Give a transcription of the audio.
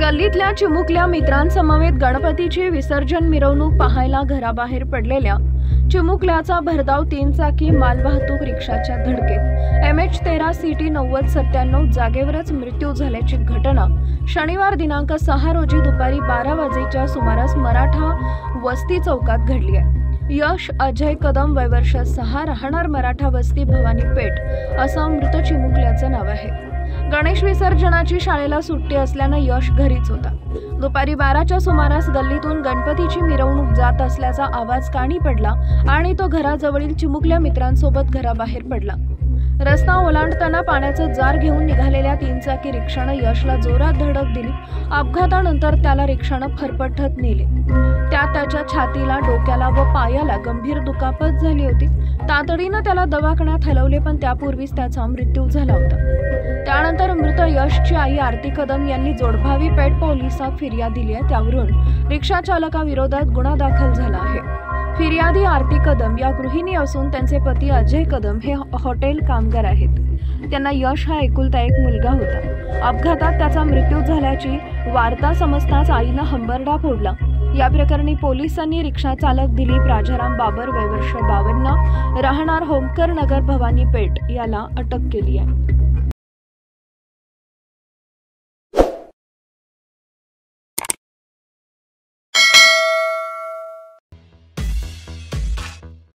गल्लीतल्या चिमुकल्या मित्रांसमवेत गणपतीची विसर्जन मिरवणूक पाहायला घराबाहेर पडलेल्या चिमुकल्याचा भरधाव 3 चाकी मालवाहतूक रिक्षाच्या धडकेत MH13 CT 9097 जागेवरच मृत्यू झाल्याची घटना शनिवार दिनांक 6 रोजी दुपारी 12 वाजेच्या सुमारास मराठा वस्ती चौकात घडली आहे। यश अजय कदम वय वर्ष 6 राहणार मराठा वस्ती भवानी पेठ असं मृत चिमुकल्याचं नाव आहे। गणेश विसर्जनाची शाळेला सुट्टी असल्याने यश घरीच होता। दुपारी 12च्या सुमारास गल्लीतून गणपतीची मिरवणूक जात असल्याचा आवाज कानी पडला आणि तो घराजवळील चिमुकल्या मित्रांसोबत घराबाहेर पडला। रस्ता ओलांडताना पाण्याचं जार घेऊन निघालेल्या 3 चाकी रिक्षानं यशला जोरात धडक दिली। अपघातानंतर त्याला रिक्षानं फरफटत नेले। त्यात त्याच्या छातीला, डोक्याला व पायाला गंभीर दुखापत झाली होती। तातडीनं त्याला दवाखान्यात हलवले, पण त्यापूर्वीच त्याचा मृत्यू झाला होता। त्यानंतर मृत यशची आई आरती कदम यांनी जोडभावी पेठ पोलिसात फिर्याद दिली आहे। त्यावरून रिक्षा चालकाविरोधात गुन्हा दाखल झाला आहे। फिर्यादी आरती कदम या गृहिणी असून त्यांचे पती अजय कदम हे हॉटेल कामगार आहेत। त्यांना यश हा एकुलता एक मुलगा होता। अपघातात त्याचा मृत्यू झाल्याची वार्ता समजताच आईनं हंबरडा फोडला। या प्रकरणी पोलिसांनी रिक्षा चालक दिलीप राजाराम बाबर वय वर्ष 52 राहणार होमकर नगर भवानी पेठ याला अटक केली आहे।